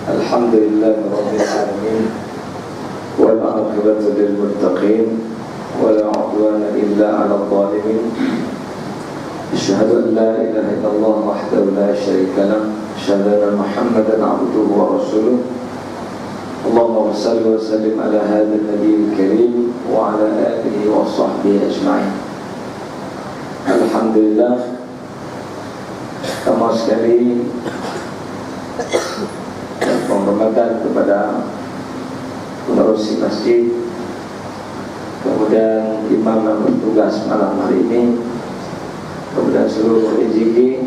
Alhamdulillahirabbil alamin wal 'aqibatu lil muttaqin wala 'udwana illa 'alal zalimin. Asyhadu an la ilaha illallah wahdahu la syarika lah, asyhadu anna Muhammadan 'abduhu wa rasuluh. Allahumma shalli wa sallim ala hadzal nabiyil karim wa ala alihi wa sahbihi ajma'in. Alhamdulillah, pertama sekali penghormatan kepada pengerusi masjid, kemudian imam yang bertugas malam hari ini, kemudian seluruh EJG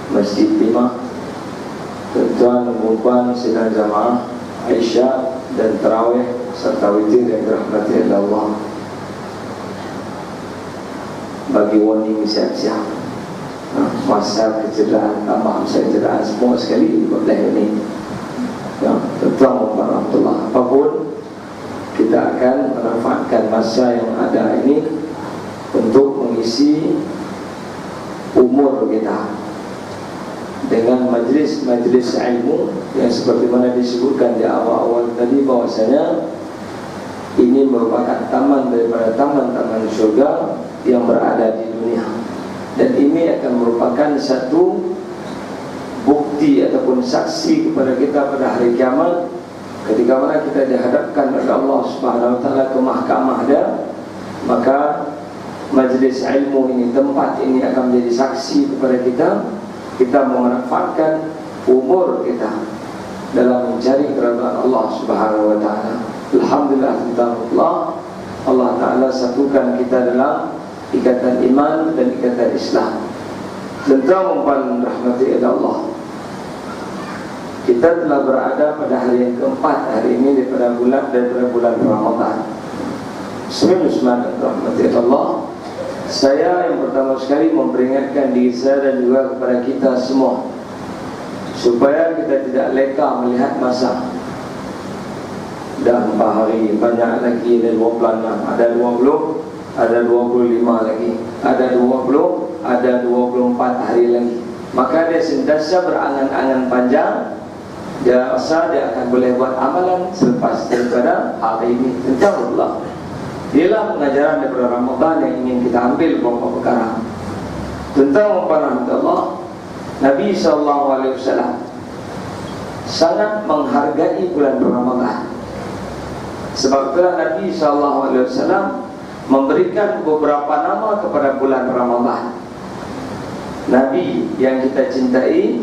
Masjid Timah, tuan dan perempuan sidang jamaah Aisyah dan Tarawih serta witir yang dirahmati oleh Allah. Bagi warning siap-siap, masa kecederaan, tambah masa kecederaan semua sekali di belah ini. Ya, tentang warahmatullah. Apapun, kita akan memanfaatkan masa yang ada ini untuk mengisi umur kita dengan majlis-majlis ilmu yang seperti mana disebutkan di awal-awal tadi, bahwasanya ini merupakan taman daripada taman-taman surga yang berada di dunia, dan ini akan merupakan satu bukti ataupun saksi kepada kita pada hari kiamat, ketika mana kita dihadapkan oleh Allah Subhanahu wa taala ke mahkamah dia, maka majlis ilmu ini, tempat ini akan menjadi saksi kepada kita memanfaatkan umur kita dalam mencari keridhaan Allah Subhanahu wa taala. Alhamdulillah, Allah taala satukan kita dalam ikatan iman dan ikatan Islam. Tentang mempan rahmati Allah, kita telah berada pada hari yang keempat hari ini daripada bulan Ramadan. Bismillahirrahmanirrahim. Saya yang pertama sekali memperingatkan diri saya dan juga kepada kita semua, supaya kita tidak leka melihat masa. Dah 4 hari, banyak lagi, ada 26, ada 20, ada 25 lagi, ada 20, ada 24 hari lagi. Maka dia sentiasa berangan-angan panjang. Dia rasa dia akan boleh buat amalan selepas daripada hari ini. Tentang Allah, ialah pengajaran daripada Ramadan yang ingin kita ambil beberapa perkara tentang memperhatikan Allah. Nabi SAW sangat menghargai bulan Ramadan. Sebab itulah Nabi SAW memberikan beberapa nama kepada bulan Ramadan. Nabi yang kita cintai,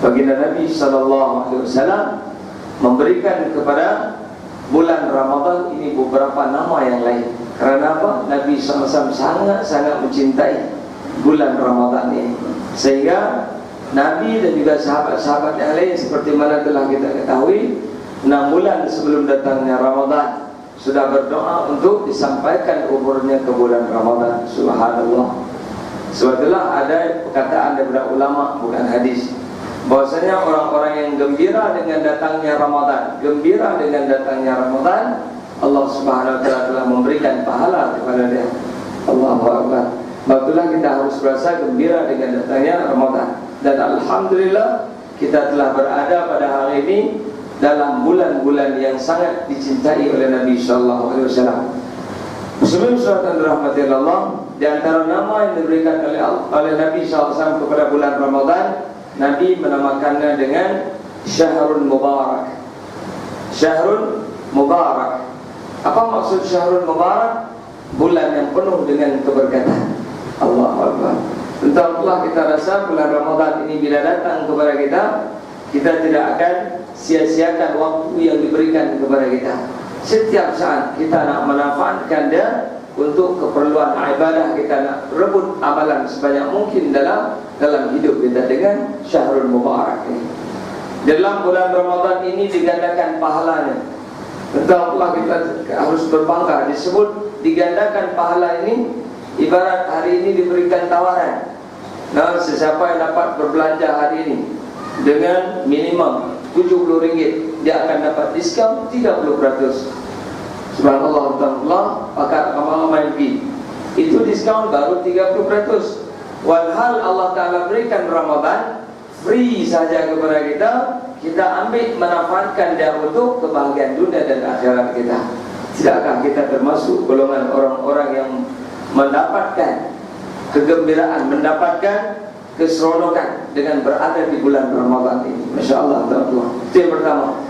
baginda Nabi SAW memberikan kepada bulan Ramadan ini beberapa nama yang lain. Kerana apa? Nabi SAW sangat-sangat mencintai bulan Ramadan ini, sehingga Nabi dan juga sahabat-sahabat yang lain, seperti mana telah kita ketahui, 6 bulan sebelum datangnya Ramadan sudah berdoa untuk disampaikan umurnya ke bulan Ramadan. Subhanallah. Sebab itulah ada perkataan daripada ulama, bukan hadis, bahwasanya orang-orang yang gembira dengan datangnya Ramadan, gembira dengan datangnya Ramadan, Allah Subhanahu wa taala telah memberikan pahala kepada dia. Allahu akbar. Itulah kita harus merasa gembira dengan datangnya Ramadan. Dan alhamdulillah, kita telah berada pada hari ini dalam bulan-bulan yang sangat dicintai oleh Nabi sallallahu alaihi wasallam. Sebelum surat rahmatil Allah, di antara nama yang diberikan oleh Nabi sallallahu alaihi wasallam kepada bulan Ramadan, Nabi menamakannya dengan Syahrul Mubarak. Syahrul Mubarak. Apa maksud Syahrul Mubarak? Bulan yang penuh dengan keberkatan. Allahu Akbar. Entahlah, kita rasa bulan Ramadan ini bila datang kepada kita tidak akan sia-siakan waktu yang diberikan kepada kita. Setiap saat kita nak manfaatkan dia untuk keperluan ibadah, kita nak rebut amalan sebanyak mungkin dalam hidup kita dengan Syahrul Mubarak ini. Dalam bulan Ramadan ini digandakan pahalanya. Entahlah, kita harus berbangga. Disebut digandakan pahala ini, ibarat hari ini diberikan tawaran. Nah, sesiapa yang dapat berbelanja hari ini dengan minimum RM70, dia akan dapat diskaun 30%. Subhanallah, pakar amal pergi, itu diskaun baru 30%. Walhal Allah Ta'ala berikan Ramadan free saja kepada kita, kita ambil manfaatkan dia untuk kebahagiaan dunia dan akhirat kita. Tidakkah kita termasuk golongan orang-orang yang mendapatkan kegembiraan, mendapatkan keseronokan dengan berada di bulan Ramadan ini? Masya Allah, itu yang pertama.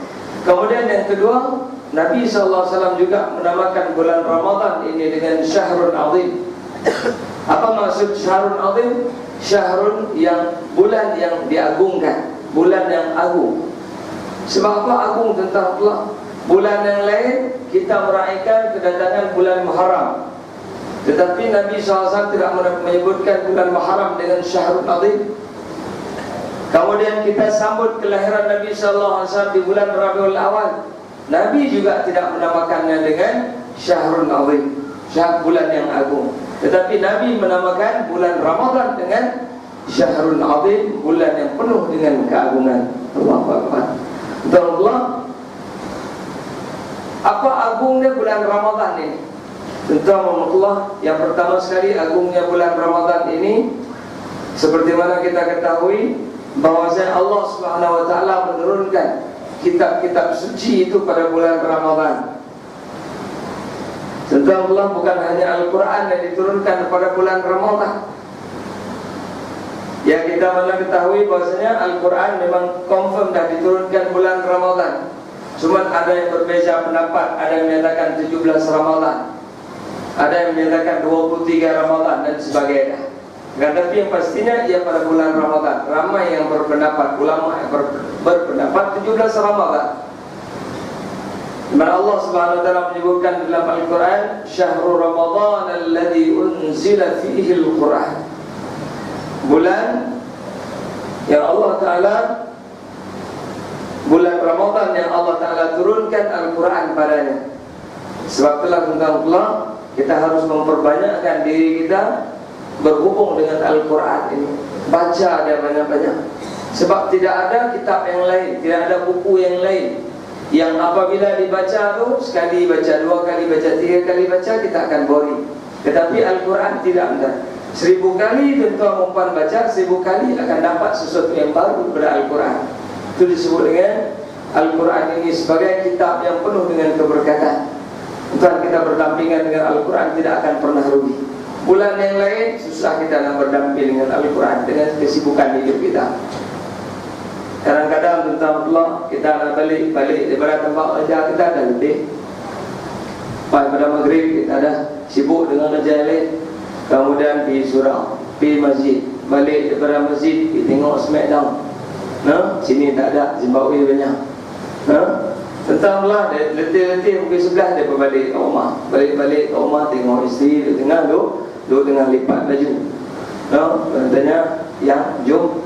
Kemudian yang kedua, Nabi SAW juga menamakan bulan Ramadan ini dengan Syahrul Azim. Apa maksud Syahrul Azim? Syahrul yang bulan yang diagungkan, bulan yang agung. Sebab apa agung tentang Allah? Bulan yang lain kita meraihkan kedatangan bulan Muharram, tetapi Nabi SAW tidak menyebutkan bulan Muharram dengan Syahrul Azim. Kemudian kita sambut kelahiran Nabi SAW di bulan Rabiul Awal, Nabi juga tidak menamakannya dengan Syahrul Azim, bulan yang agung. Tetapi Nabi menamakan bulan Ramadan dengan Syahrul Azim, bulan yang penuh dengan keagungan. Allahu Akbar. Allah, apa agungnya bulan Ramadan ini? Tentang Allah, yang pertama sekali agungnya bulan Ramadan ini, seperti mana kita ketahui bahwasanya Allah Subhanahu wa taala menurunkan kitab-kitab suci itu pada bulan Ramadan. Tentang Allah, bukan hanya Al-Quran yang diturunkan pada bulan Ramadan. Yang kita mana ketahui bahwasanya Al-Quran memang confirm dah diturunkan bulan Ramadan. Cuma ada yang berbeza pendapat, ada yang menyatakan 17 Ramadan, ada yang menyatakan 23 Ramadan dan sebagainya. Tetapi yang pastinya ia pada bulan Ramadan. Ramai yang berpendapat, ulama yang berpendapat 17 Ramadan. Dimana Allah Subhanahu wa taala menyebutkan dalam Al-Quran, Syahrul Ramadan alladhi unzila fihi Al-Quran. Bulan yang Allah Ta'ala, bulan Ramadan yang Allah Ta'ala turunkan Al-Quran padanya. Sebab itulah tentang Allah, kita harus memperbanyakkan diri kita berhubung dengan Al-Quran ini. Baca dia banyak-banyak. Sebab tidak ada kitab yang lain, tidak ada buku yang lain yang apabila dibaca tu, sekali baca, dua kali baca, tiga kali baca, kita akan boring. Tetapi Al-Quran tidak ada. 1000 kali tuan-tuan perempuan baca, 1000 kali akan dapat sesuatu yang baru daripada Al-Quran. Itu disebut dengan Al-Quran ini sebagai kitab yang penuh dengan keberkatan. Tuan kita berdampingan dengan Al-Quran tidak akan pernah rugi. Bulan yang lain susah kita nak berdamping dengan Al-Quran dengan kesibukan hidup kita. Kadang-kadang tentang Allah, kita nak balik daripada tempat kerja kita dah lebih. Pada maghrib kita dah sibuk dengan kerja lain. Kemudian pergi surau, pergi masjid, balik daripada masjid pergi tengok Smackdown. Sini tak ada, Zimbabwe banyak. Tentang Allah, letih-letih pukul 11 dia berbalik ke rumah. Balik-balik ke rumah tengok isteri dia tengah duduk tengah lipat baju. Katanya, ya jom.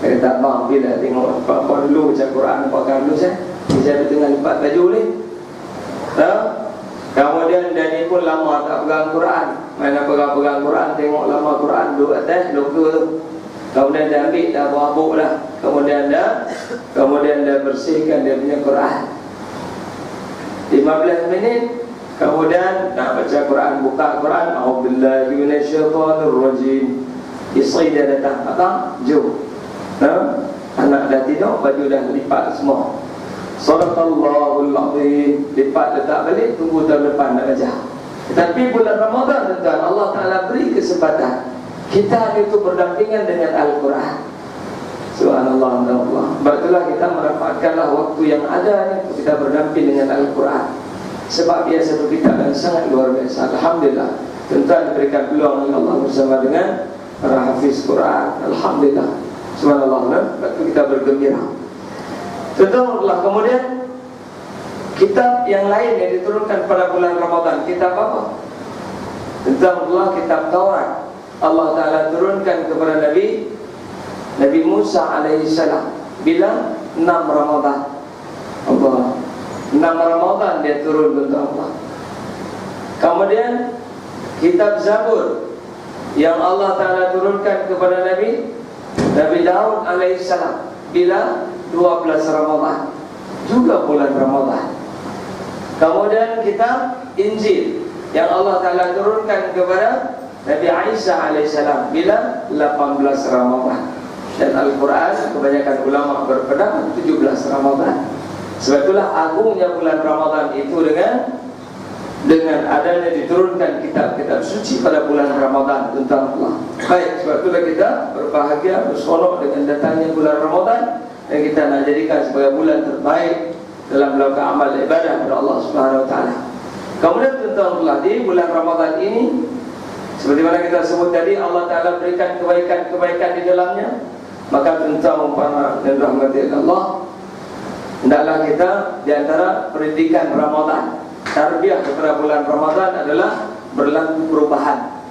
Dia kata, bang, bila tengok apa dulu baca Quran, apa dulu saya duduk tengah lipat baju ni. Kemudian dia ni pun lama tak pegang Quran. Mana pegang Quran, tengok lama Quran duduk atas loka tu. Kemudian dia ambil, dah berhabuk lah. Kemudian dia bersihkan dia punya Quran. 15 minit kemudian nak baca Quran, buka Quran, a'udzubillahi minasyaitonirrajim. Isteri dia datang, "Abang, jom." Anak dah tidur, baju dah lipat semua. Sadaqallahul azim. Lipat letak balik, tunggu tahun depan nak baca. Tetapi bulan Ramadan tuan, Allah Ta'ala beri kesempatan kita itu berdampingan dengan Al-Quran. Subhanallah, Allah. Sebab itulah kita manfaatkanlah waktu yang ada ni untuk kita berdamping dengan Al-Quran. Sebab dia satu kitab yang sangat luar biasa. Alhamdulillah, tuan diberikan peluang oleh Allah bersama dengan para hafiz Quran. Alhamdulillah. Subhanallah, sebab itu kita bergembira. Tentulah kemudian kitab yang lain yang diturunkan pada bulan Ramadan, kitab apa? Tentang Allah, kitab Taurat. Allah Ta'ala turunkan kepada Nabi Musa alaihissalam. Bila? 6 Ramadan. Allah, 6 Ramadan dia turun tentang Allah. Kemudian kitab Zabur yang Allah Ta'ala turunkan kepada Nabi Daud alaihissalam. Bila? 12 Ramadan, juga bulan Ramadan. Kemudian kitab Injil yang Allah Ta'ala turunkan kepada Nabi Isa alaihissalam. Bila? 18 Ramadan. Dan Al-Quran, kebanyakan ulama berpendapat 17 Ramadan. Sebab itulah agungnya bulan Ramadan itu dengan adanya diturunkan kitab-kitab suci pada bulan Ramadan tentang Allah. Baik, sebab itulah kita berbahagia, bersolok dengan datangnya bulan Ramadan, dan kita nak jadikan sebagai bulan terbaik dalam melakukan amal ibadah kepada Allah Subhanahu Wa Taala. Kemudian tentang Allah di bulan Ramadan ini, seperti mana kita sebut tadi, Allah Taala berikan kebaikan-kebaikan di dalamnya. Maka tentang para dan rahmati Allah, hendaklah kita di antara pendidikan Ramadan, tarbiyah kepada bulan Ramadan adalah berlaku perubahan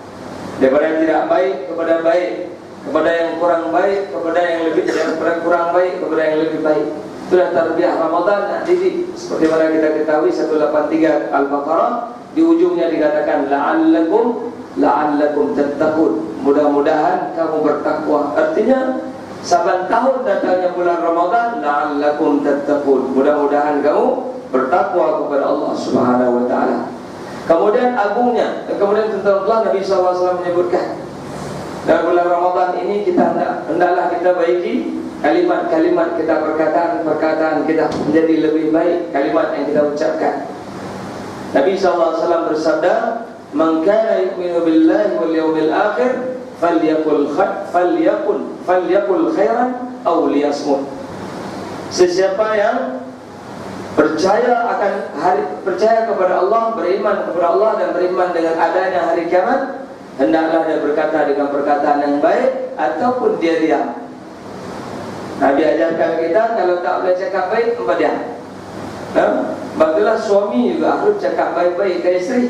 daripada yang tidak baik kepada baik, kepada yang kurang baik kepada yang lebih, daripada kurang baik kepada yang lebih baik. Itulah tarbiyah Ramadan. Nak didik seperti mana kita ketahui 183 Al-Baqarah, di ujungnya dikatakan la'allakum tattaqun, mudah-mudahan kamu bertakwa. Artinya saban tahun datangnya bulan Ramadan, la'allakum tattaqun, mudah-mudahan kamu bertakwa kepada Allah Subhanahu Wa Taala. Kemudian agungnya, kemudian tentang Allah, Nabi SAW menyebutkan dalam bulan Ramadan ini kita hendaklah kita baiki kalimat-kalimat kita, perkataan kita menjadi lebih baik kalimat yang kita ucapkan. Nabi SAW bersabda, "Man kana yu'minu billahi wal yawmil akhir falyakul khairan aw liyasmut." Sesiapa yang percaya kepada Allah, beriman kepada Allah dan beriman dengan adanya hari kiamat, hendaklah dia berkata dengan perkataan yang baik ataupun dia diam. Nabi ajarkan kita kalau tak boleh cakap baik, apa diam. Bagilah suami juga harus cakap baik-baik ke isteri.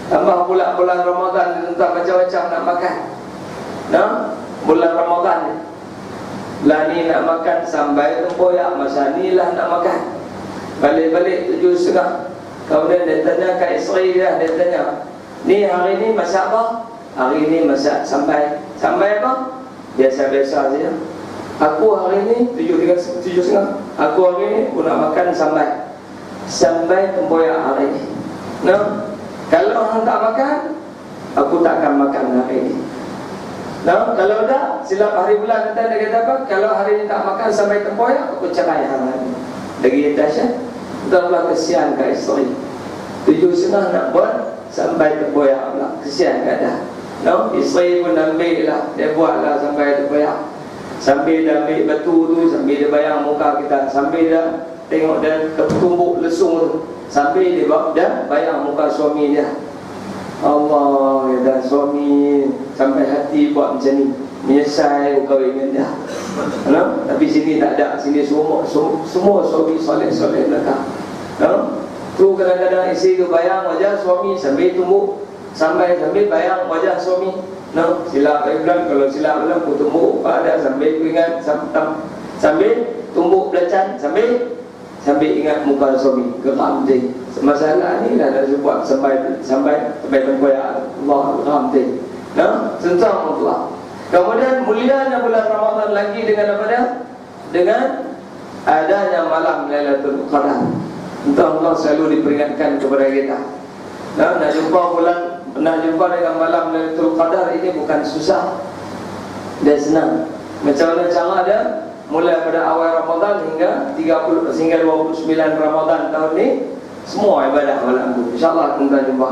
Tambah pula bulan Ramadan tentang macam-macam nak makan. Bulan Ramadan lah ni nak makan sampai tempoyak, masa ni lah nak makan. Balik-balik 7.30. Kemudian dia tanya kat isteri dia tanya, "Ni hari ni masak apa?" "Hari ni masak sampai apa?" "Biasa-biasa saja." "Aku hari ni 7.30. Aku hari ni pun nak makan sampai tempoyak hari ni." Kalau orang tak makan, aku tak akan makan hari ni. Kalau dah silap hari bulan nanti dia kata apa? Kalau hari ni tak makan sampai tempoyak, aku cerai hari ni. Lagi dahsyat, Allah kesian kat isteri. 7.30 nak buat sampai tempoyak pula, kesian kat dah. Isteri pun ambil lah, dia buat lah sampai tempoyak. Sambil dia ambil batu tu, sambil dia bayang muka kita, sambil dia tengok dia tumbuk lesung tu, sambil dia bayang muka suami dia. Allah, dan suami sampai hati buat macam ni, menyesal kahwin dengan dia. Tapi sini tak ada, sini semua suami soleh-soleh belakang. Tu kadang-kadang isteri tu bayang wajah suami sambil tumbuk, sambil bayang wajah suami. Silap bilang, kalau silap bilang aku tumbuk pada sambil ingat sambil tumbuk belacan, sambil ingat muka suami, geram dia. Masalah ni dah buat sampai tempoyak Allah, geram dia. Tentang Allah. Kemudian mulianya bulan Ramadan lagi dengan apa dia? Dengan adanya malam Lailatul Qadar. Tentang Allah selalu diperingatkan kepada kita. Nak jumpa dengan malam Lailatul Qadar ini bukan susah, dia senang. Macam mana cara dia? Mulai pada awal Ramadan hingga 29 Ramadan tahun ni, semua ibadah malam tu InsyaAllah kita jumpa.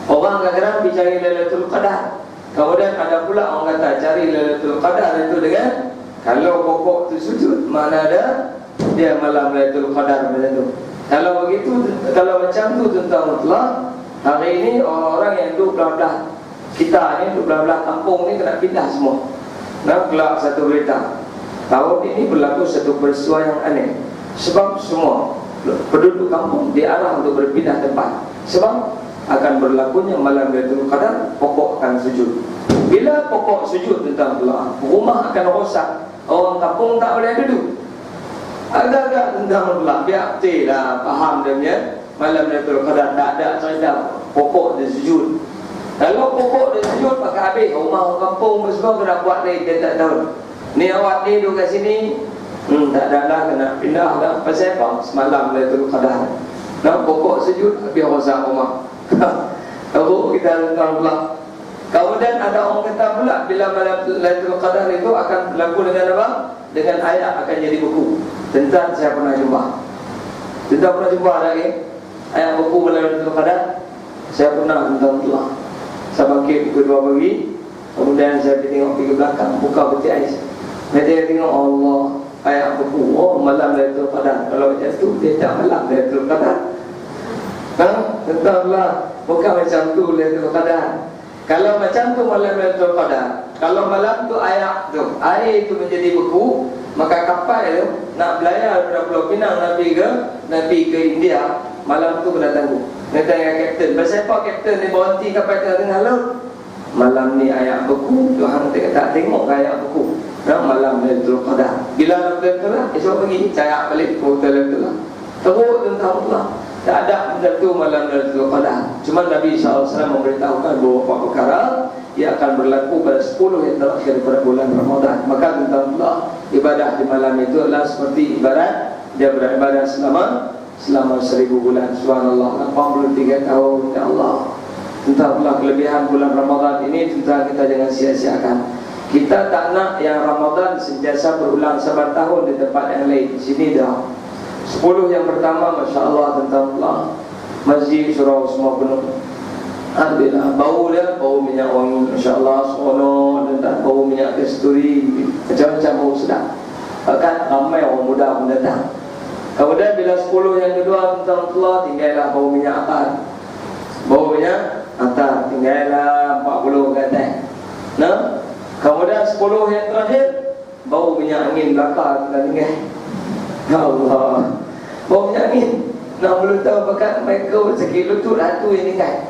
Orang kadang-kadang pergi cari Lailatul Qadar. Kemudian ada pula orang kata cari Lailatul Qadar itu dengan, kalau pokok tu sujud, mana ada dia malam Lailatul Qadar macam tu. Kalau begitu, kalau macam tu tentang Allah, hari ini orang-orang yang duduk belah-belah kita ni, duduk belah-belah kampung ni kena pindah semua. Kelak satu berita, tahun ini berlaku satu peristiwa yang aneh. Sebab semua penduduk kampung diarah untuk berpindah tempat. Sebab akan berlakunya malam Lailatul Qadar, pokok akan sujud. Bila pokok sujud tentang Allah, rumah akan rosak, orang kampung tak boleh duduk. Agak-agak tentang Allah, biar betul lah, faham dia punya malam Lailatul Qadar. Tak ada cerita pokok dia sujud. Kalau pokok dia sujud, pakai habis rumah orang kampung semua kena buat lagi, dia tak tahu. Ni awak ni duduk kat sini, tak ada lah, kena pindah lah. Pasal apa? Semalam Lailatul Qadar. Pokok sujud, habis rosak rumah. Kalau kita tentang Allah. Kemudian ada orang kata pula bila malam Lailatul Qadar itu akan berlaku dengan apa? Dengan ayat akan jadi buku. Tentang saya pernah jumpa. Tentang pernah jumpa lagi ayat buku malam Lailatul Qadar. Saya pernah tentang Allah. Saya bangkit pukul 2 pagi. Kemudian saya tengok pergi ke belakang, buka peti ais. Saya tengok Allah ayat buku. Oh, malam Lailatul Qadar. Kalau macam tu dia tak malam Lailatul Qadar. Entahlah, bukan macam tu Lailatul Qadar. Kalau macam tu malam Lailatul Qadar, kalau malam tu air itu menjadi beku, maka kapal tu nak belayar dari Pulau Pinang nak pergi ke India, malam tu kena tangguh. Kena tanya kapten, pasal apa kapten ni berhenti kapal tengah laut? Malam ni air beku, Tuhan tak tengok air beku. Malam Lailatul Qadar. Bila Lailatul Qadar, esok pagi cari balik hotel Lailatul Qadar. Teruk tentang Allah. Tak ada benda tu malam Lailatul Qadar. Cuma Nabi SAW memberitahukan beberapa perkara yang akan berlaku pada 10 yang terakhir pada bulan Ramadan. Maka tentang Allah, ibadah di malam itu adalah seperti ibarat dia beribadah selama 1000 bulan. Subhanallah, 83 tahun. Ya Allah, tentang Allah kelebihan bulan Ramadan ini, tentang kita jangan sia-siakan. Kita tak nak yang Ramadan sentiasa berulang saban tahun di tempat yang lain. Sini dah 10 yang pertama, Masya Allah, tentang Allah. Masjid, surau semua penuh. Alhamdulillah, bau dia, bau minyak wangi, Masya Allah, seronok. Dan bau minyak kasturi, macam-macam bau sedap. Bahkan ramai orang muda pun datang. Kemudian bila 10 yang kedua tentang Allah, tinggallah bau minyak atar. Bau minyak atar, tinggallah 40 ke atas. Nah, kemudian 10 yang terakhir, bau minyak angin belakang kita tinggal. Ya Allah, bau minyak angin. Nak belum tahu bakat mereka sekilo tu ratu ini kan.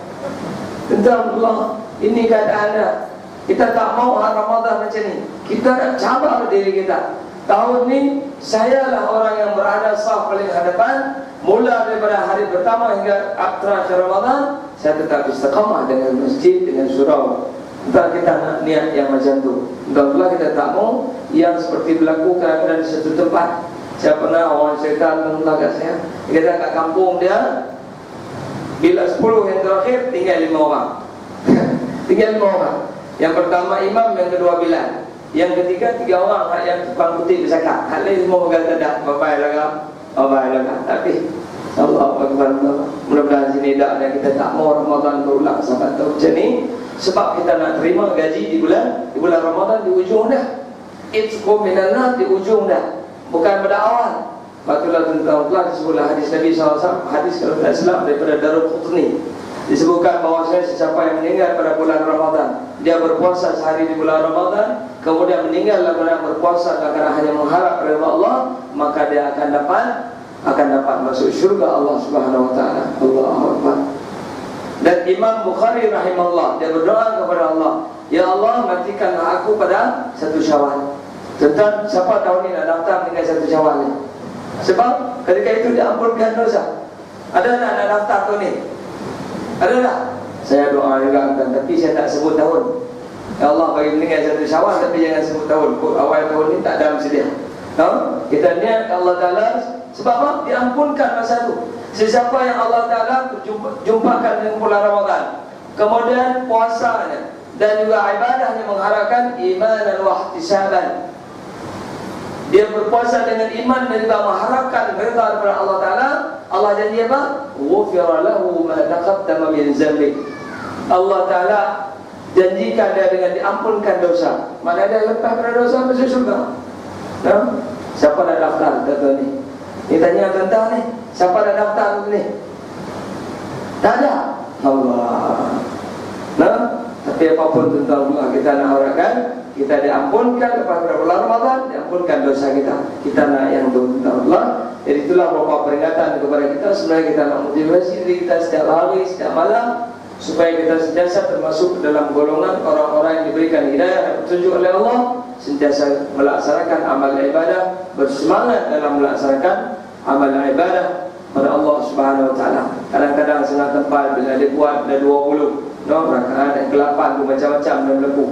Tentang Allah, ini keadaannya. Kita tak mau Ramadan macam ni. Kita nak cabar diri kita. Tahun ni saya lah orang yang berada saf paling hadapan. Mula daripada hari pertama hingga terakhir Ramadan, saya tetap istiqamah dengan masjid, dengan surau. Entah kita nak niat yang macam tu. Entah pula kita tak mau yang seperti berlaku kadang-kadang di satu tempat. Saya pernah orang cerita tentang kat saya. Dia kata kat kampung dia, bila 10 yang terakhir tinggal 5 orang. Tinggal 5 orang. Yang pertama imam, yang kedua bilal, yang ketiga 3 orang yang tukang putih berzakat. Hal lain semua kata dah babai lah. Tapi Allah Akbar. Mudah-mudahan sini dah dan kita tak mau Ramadan berulang sampai tahun macam ni. Sebab kita nak terima gaji di bulan Ramadan di ujung dah. Itqu minannar di ujung dah. Bukan pada awal. Batulah tentang telah disebutlah hadis Nabi SAW. Hadis kalau tidak salah daripada Daruqutni. Disebutkan bahawa sesiapa yang meninggal pada bulan Ramadan, dia berpuasa sehari di bulan Ramadan, kemudian meninggal dalam berpuasa karena hanya mengharap redha Allah, maka dia akan dapat masuk syurga Allah Subhanahu Wa Taala. Allahu Akbar. Dan Imam Bukhari rahimahullah, dia berdoa kepada Allah, ya Allah, matikanlah aku pada 1 Syawal. Tentang siapa tahun ni nak daftar dengan 1 Syawal ni? Sebab ketika itu diampunkan dosa. Ada tak nak daftar tahun ni? Ada tak? Saya doa juga, tapi saya tak sebut tahun. Ya Allah, bagi meninggal 1 Syawal, tapi jangan sebut tahun. Awal tahun ni tak dalam sedia. Kita niat Allah Ta'ala. Sebab apa? Diampunkan masa tu. Sesiapa yang Allah Ta'ala jumpakan dengan bulan Ramadan, kemudian puasanya dan juga ibadahnya mengharapkan iman dan wahtisaban, dia berpuasa dengan iman dan juga mengharapkan redha daripada Allah Ta'ala, Allah janji apa? Ghufira lahu ma taqaddama min dzambi. Allah Ta'ala janjikan dia dengan diampunkan dosa. Mana dia lepas pada dosa masuk syurga. Siapa dah daftar tahun ni? Ni tanya tentang ni, siapa dah daftar ni? Tak ada. Allah. Tapi apapun tentang Allah, kita nak harapkan kita diampunkan lepas pada bulan Ramadan, diampunkan dosa kita. Kita nak yang itu tentang Allah. Jadi itulah beberapa peringatan kepada kita. Sebenarnya kita nak motivasi diri kita setiap hari, setiap malam, supaya kita sentiasa termasuk dalam golongan orang-orang yang diberikan hidayah dan petunjuk oleh Allah, sentiasa melaksanakan amal ibadah, bersemangat dalam melaksanakan amal ibadah pada Allah Subhanahu Wa Taala. Kadang-kadang setengah tempat bila dia buat ada 20 rakaat dan ke-8 macam-macam dan berlaku.